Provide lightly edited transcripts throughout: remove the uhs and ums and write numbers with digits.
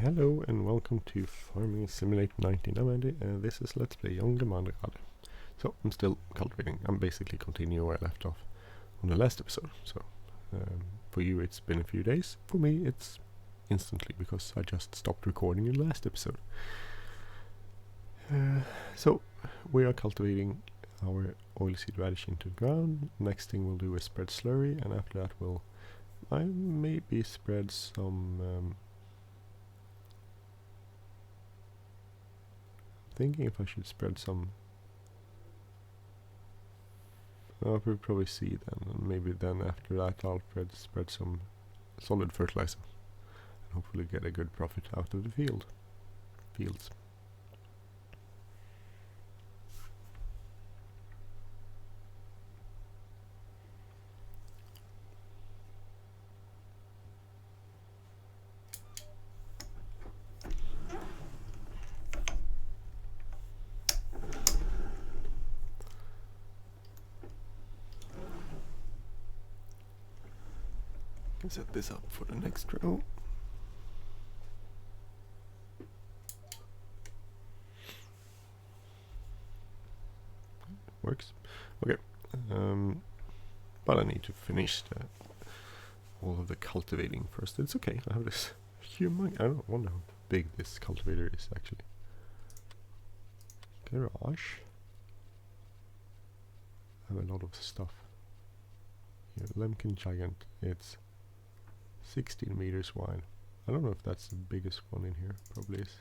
Hello and welcome to Farming Simulator 19. I'm Andy and this is Let's Play on Gemeinde Rade. So I'm still cultivating. I'm basically continuing where I left off on the last episode. So for you it's been a few days. For me it's instantly because I just stopped recording in the last episode. So we are cultivating our oilseed radish into the ground. Next thing we'll do is spread slurry, and after that I maybe spread some thinking if I should spread some. We'll probably see then, and maybe then after that I'll spread some solid fertilizer and hopefully get a good profit out of the fields. Set this up for the next row. Works. Okay. But I need to finish all of the cultivating first. It's okay. I have this humongous. I don't wonder how big this cultivator is actually. Garage. I have a lot of stuff. Here, Lemkin Giant. It's 16 meters wide. I don't know if that's the biggest one in here. Probably is.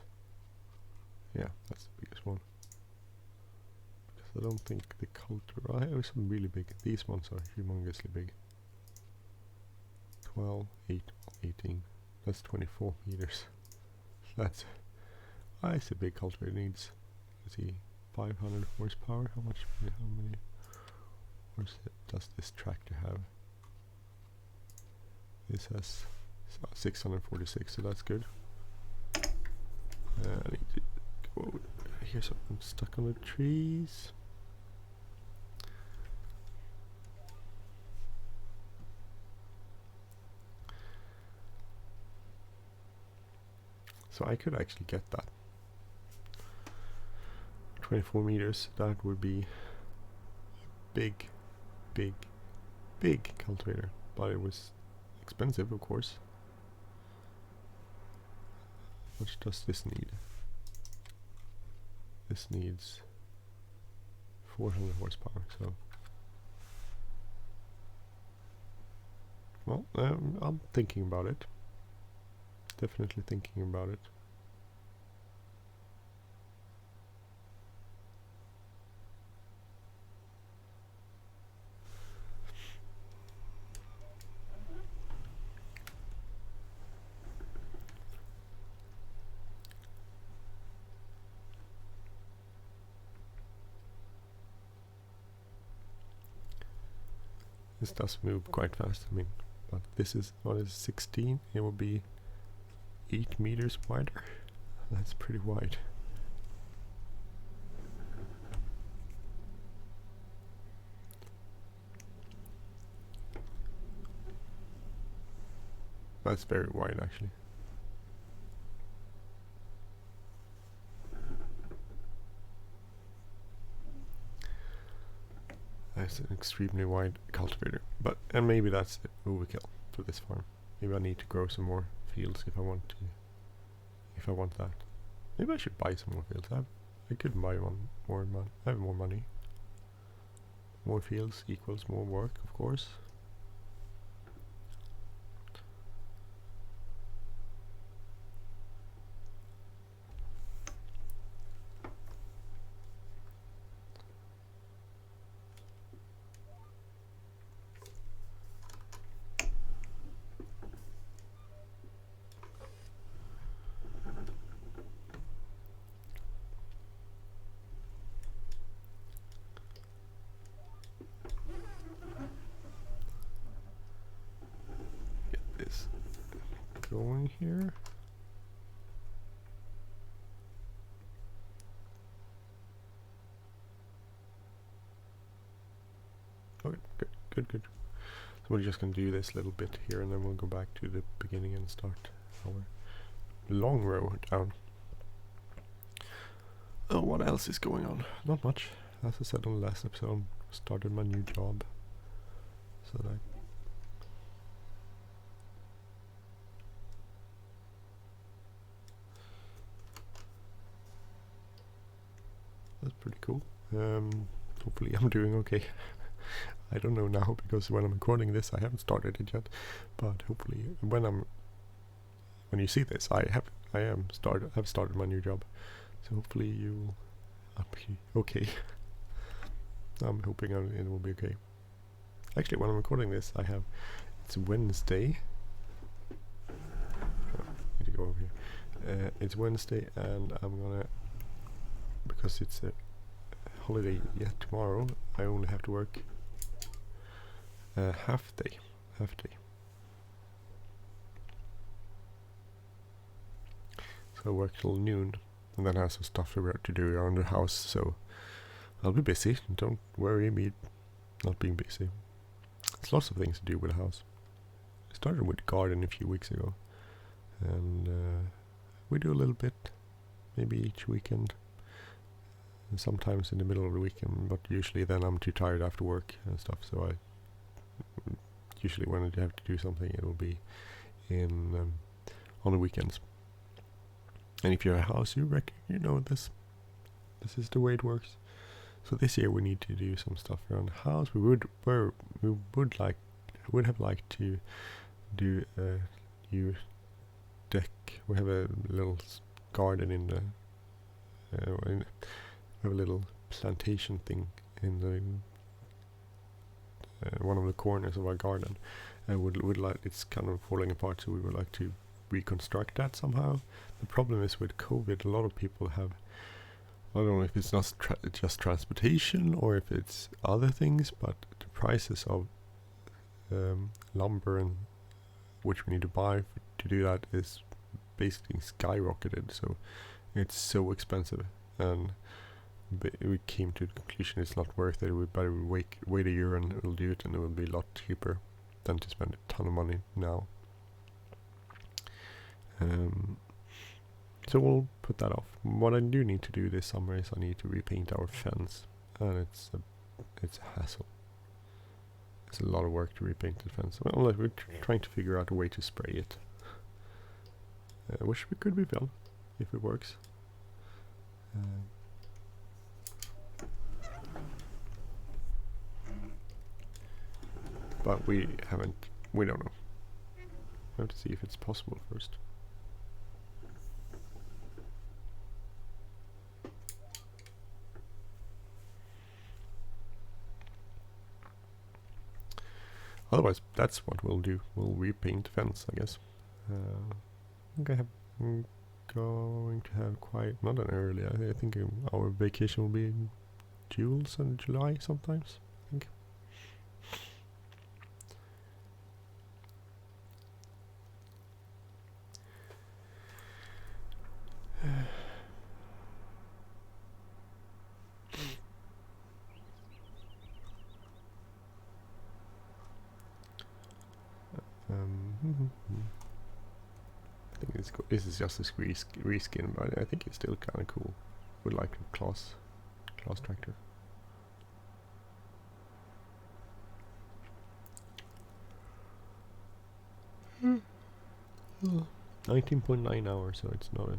Yeah, that's the biggest one. Because I don't think the cultivar. I have some really big. These ones are humongously big. 12, 8, 18. That's 24 meters. That's a big cultivator. Needs, let's see, 500 horsepower. How many horse does this tractor have? This has 646, so that's good. I need to go over here, so I'm stuck on the trees. So I could actually get that. 24 meters, that would be a big cultivator, but it was expensive, of course. How much does this need? This needs 400 horsepower, so well, I'm thinking about it. Definitely thinking about it. This does move quite fast, I mean, but this is, what is 16? It will be 8 meters wider. That's pretty wide. That's very wide, actually. That's an extremely wide cultivator, and maybe that's overkill for this farm. Maybe I need to grow some more fields if I want to. If I want that, maybe I should buy some more fields. I could buy one more. I have more money. More fields equals more work, of course. Going here. Okay, good. So we're just going to do this little bit here and then we'll go back to the beginning and start our long row down. Oh, what else is going on? Not much. As I said on the last episode, I started my new job. So that's pretty cool. Hopefully I'm doing okay. I don't know now because when I'm recording this I haven't started it yet. But hopefully when you see this I've started my new job. So hopefully you'll be okay. I'm hoping it will be okay. Actually, when I'm recording this, it's Wednesday. Oh, I need to go over here. It's Wednesday, and I'm gonna, because it's a holiday yet tomorrow, I only have to work half day. So I work till noon, and then I have some stuff to do around the house, so I'll be busy. Don't worry me not being busy. There's lots of things to do with the house. I started with the garden a few weeks ago, and we do a little bit, maybe each weekend, and sometimes in the middle of the weekend, but usually then I'm too tired after work and stuff, so I usually when I have to do something it will be in on the weekends. And if you're a house, you know this is the way it works. So this year we need to do some stuff around the house. We would have liked to do a new deck. We have a little garden in the we have a little plantation thing in the one of the corners of our garden, and would like, it's kind of falling apart, so we would like to reconstruct that somehow. The problem is with COVID, a lot of people have, I don't know if it's not just transportation or if it's other things, but the prices of lumber and which we need to buy to do that is basically skyrocketed. So it's so expensive, and we came to the conclusion it's not worth it. We better wait a year and it'll do it, and it will be a lot cheaper than to spend a ton of money now. So we'll put that off. What I do need to do this summer is I need to repaint our fence, and it's a hassle. It's a lot of work to repaint the fence. Well, we're trying to figure out a way to spray it, which could be fun if it works. But we don't know. We have to see if it's possible first. Otherwise, that's what we'll do. We'll repaint the fence, I guess. I think I'm going to have not an early. I think our vacation will be in July sometimes, I think. I think this is just a reskin, but I think it's still kind of cool. Would like a class tractor. Oh. 19.9 hours, so it's not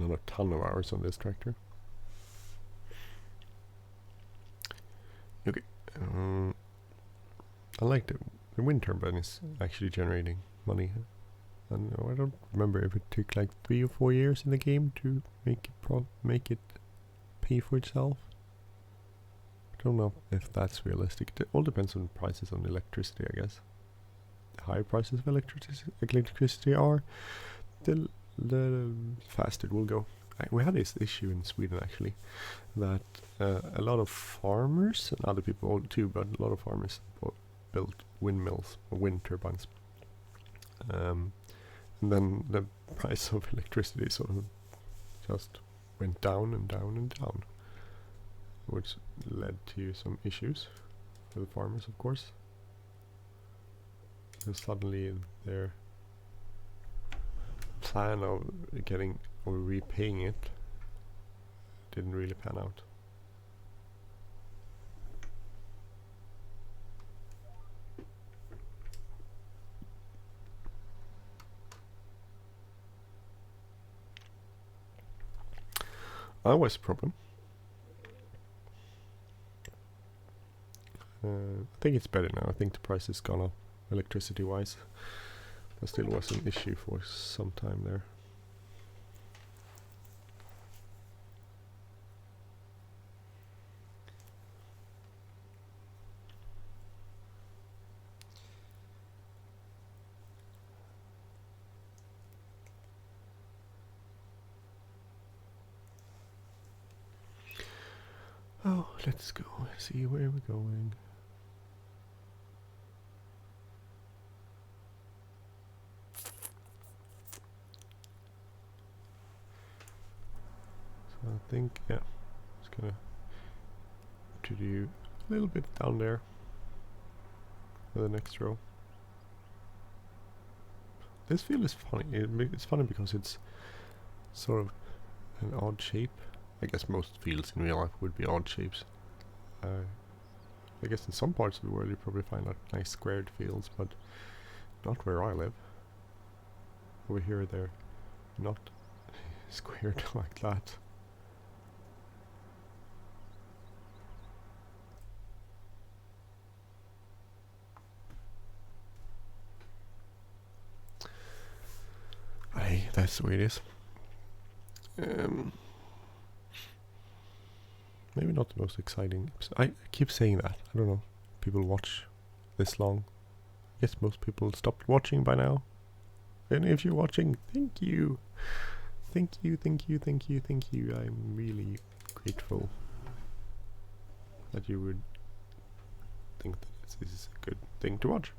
a ton of hours on this tractor. Okay. I like the wind turbine is actually generating money. And I don't remember if it took like 3 or 4 years in the game to make it pay for itself. I don't know if that's realistic. It all depends on prices on electricity, I guess. The higher prices of electricity are, the faster it will go. We had this issue in Sweden actually, that a lot of farmers and other people too, but a lot of farmers built windmills or wind turbines, and then the price of electricity sort of just went down and down and down, which led to some issues for the farmers, of course. And suddenly their plan of getting or repaying it didn't really pan out. Always a problem. I think it's better now. I think the price has gone up electricity wise. That still was an issue for some time there. Oh, let's go see where we're going. So I think, yeah, it's gonna to do a little bit down there for the next row. This field is funny. It's funny because it's sort of an odd shape. I guess most fields in real life would be odd shapes. I guess in some parts of the world you probably find like nice squared fields, but not where I live. Over here they're not squared like that. Hey, that's the way it is. Maybe not the most exciting. I keep saying that. I don't know. People watch this long. I guess most people stopped watching by now. And if you're watching, thank you. Thank you, thank you, thank you, thank you. I'm really grateful that you would think that this is a good thing to watch.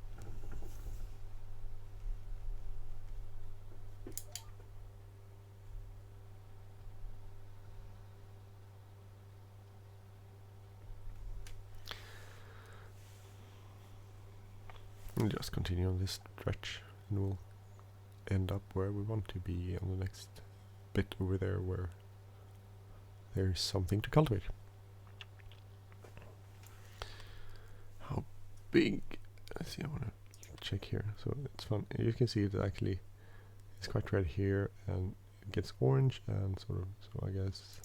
And just continue on this stretch and we'll end up where we want to be on the next bit over there where there's something to cultivate. How big? Let's see, I want to check here. So it's fun. You can see it actually it's quite red here and it gets orange and sort of, so I guess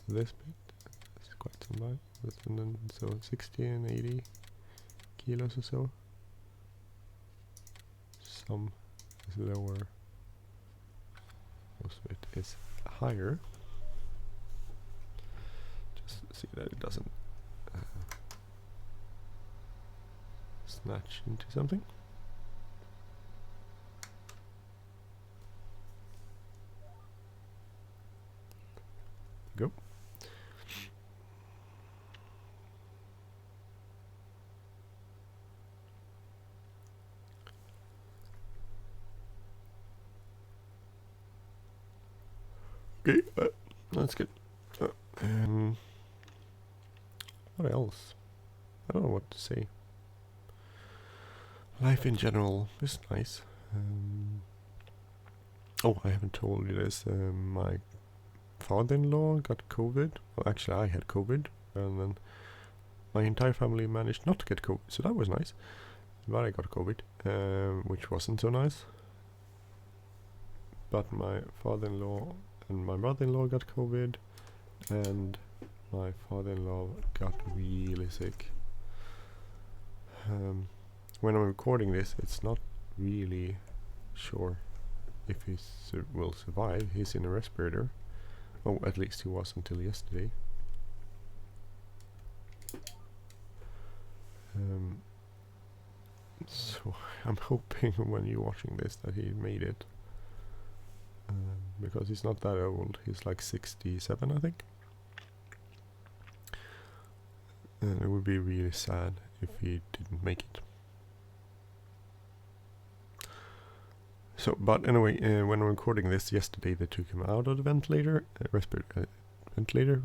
this bit is quite some light. And then so 60 and 80 kilos or so. Some is lower, most of it is higher. Just see that it doesn't snatch into something. Go. Okay, that's good. What else? I don't know what to say. Life in general is nice. Oh, I haven't told you this. My father-in-law got COVID. Well, actually, I had COVID, and then my entire family managed not to get COVID, so that was nice. But I got COVID, which wasn't so nice. But my father-in-law and my mother-in-law got COVID, and my father-in-law got really sick. When I'm recording this, it's not really sure if he will survive. He's in a respirator. Oh, at least he was until yesterday. So I'm hoping when you're watching this that he made it. Because he's not that old. He's like 67, I think. And it would be really sad if he didn't make it. So, but anyway, when I'm recording this, yesterday they took him out of the ventilator, respirator, Ventilator.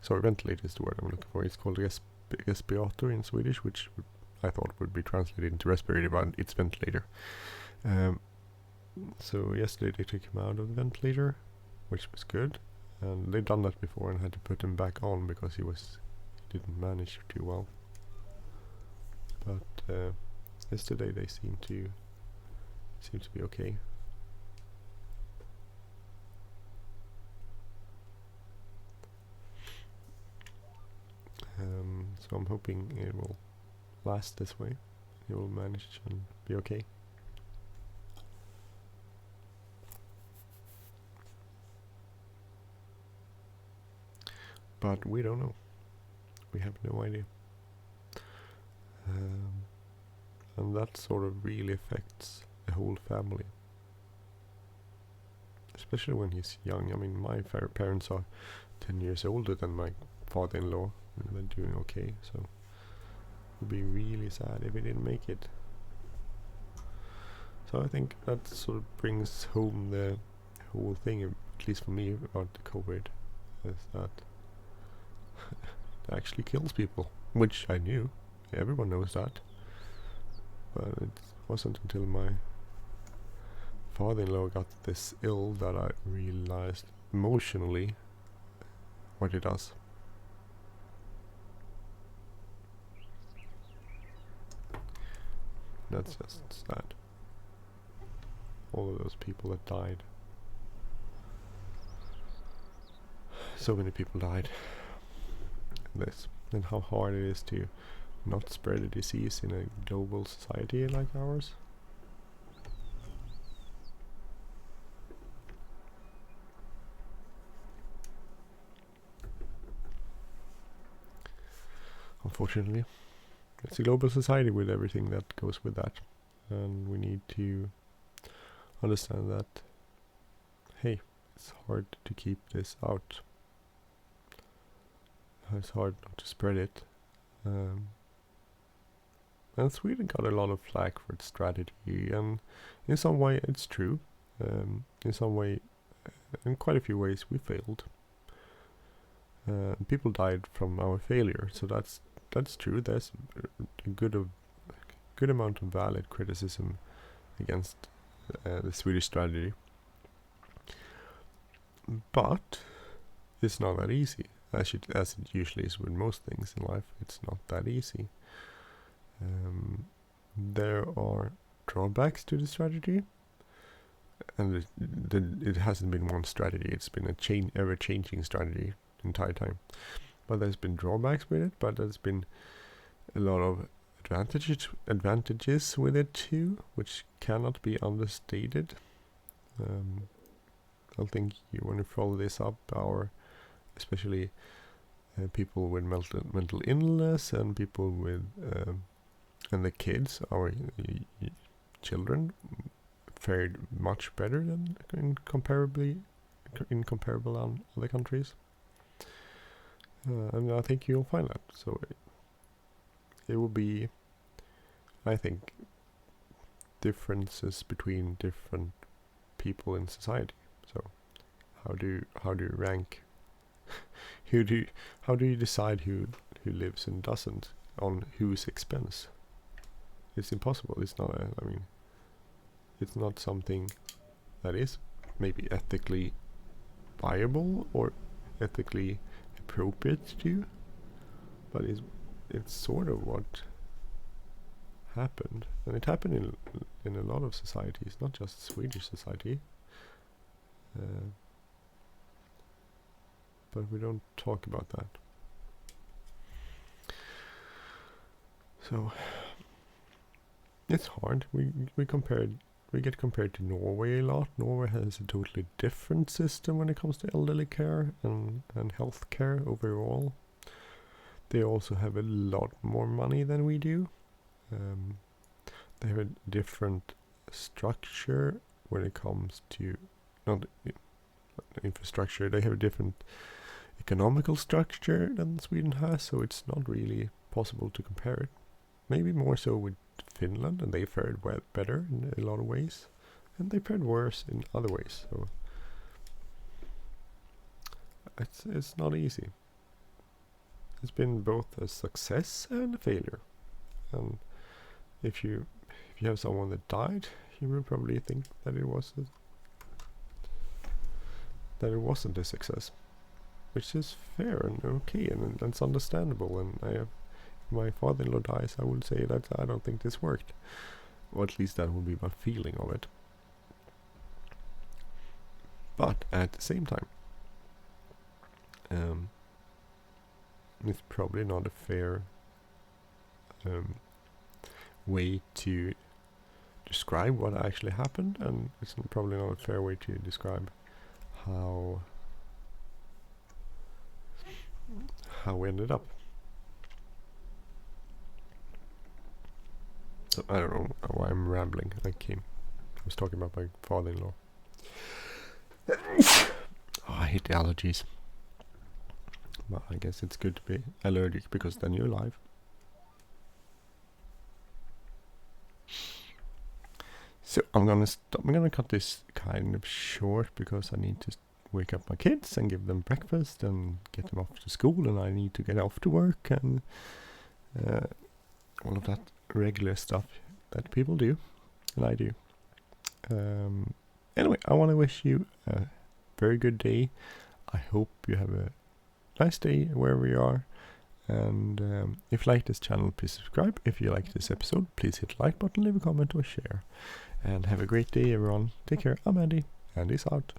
Sorry, ventilator is the word I'm looking for. It's called respirator in Swedish, which I thought would be translated into respirator, but it's ventilator. So yesterday they took him out of the ventilator, which was good, and they'd done that before and had to put him back on because he didn't manage too well. But yesterday they seemed to be okay. So I'm hoping it will last this way. He will manage and be okay. But we don't know. We have no idea. And that sort of really affects the whole family. Especially when he's young. I mean, my parents are 10 years older than my father-in-law. And they're doing okay, so it would be really sad if he didn't make it. So I think that sort of brings home the whole thing, at least for me, about the COVID, is that it actually kills people, which I knew. Everyone knows that. But it wasn't until my father-in-law got this ill that I realized emotionally what it does. That's just sad. All of those people that died. So many people died. And how hard it is to not spread a disease in a global society like ours. Unfortunately. It's a global society with everything that goes with that, and we need to understand that, hey, it's hard to keep this out. It's hard not to spread it. And Sweden got a lot of flack for its strategy, and in some way it's true. In some way, in quite a few ways, we failed. People died from our failure, so that's true. There's a good amount of valid criticism against the Swedish strategy, but it's not that easy, as it usually is with most things in life. It's not that easy. There are drawbacks to the strategy, and it hasn't been one strategy. It's been a ever-changing strategy the entire time. But there's been drawbacks with it, but there's been a lot of advantages with it too, which cannot be understated. I think when you follow this up, especially people with mental illness and people with and the kids, our children, fared much better than in comparable other countries. And I think you'll find that. So it will be, I think, differences between different people in society. So how do you rank? How do you decide who lives and doesn't on whose expense? It's impossible. It's not. It's not something that is maybe ethically viable or ethically appropriate to do, but it's sort of what happened, and it happened in a lot of societies, not just Swedish society. But we don't talk about that. So it's hard. We get compared to Norway a lot. Norway has a totally different system when it comes to elderly care and health care overall. They also have a lot more money than we do. They have a different structure when it comes to not infrastructure. They have a different economical structure than Sweden has, so it's not really possible to compare it. Maybe more so with Finland, and they fared better in a lot of ways, and they fared worse in other ways. So it's not easy. It's been both a success and a failure. And if you have someone that died, you will probably think that it wasn't a success, which is fair and okay, and it's understandable. And if my father-in-law dies, I will say that I don't think this worked, or at least that would be my feeling of it. But at the same time, it's probably not a fair way to describe what actually happened, and it's probably not a fair way to describe how we ended up. So I don't know why I'm rambling. I was talking about my father-in-law. I hate allergies. But I guess it's good to be allergic, because then you're alive. So I'm gonna cut this kind of short, because I need to wake up my kids and give them breakfast and get them off to school, and I need to get off to work, and all of that regular stuff that people do, and I do. Anyway, I want to wish you a very good day. I hope you have a nice day wherever you are. And if you like this channel, please subscribe. If you like this episode, please hit the like button, leave a comment or share. And have a great day, everyone. Take care. I'm Andy. Andy's out.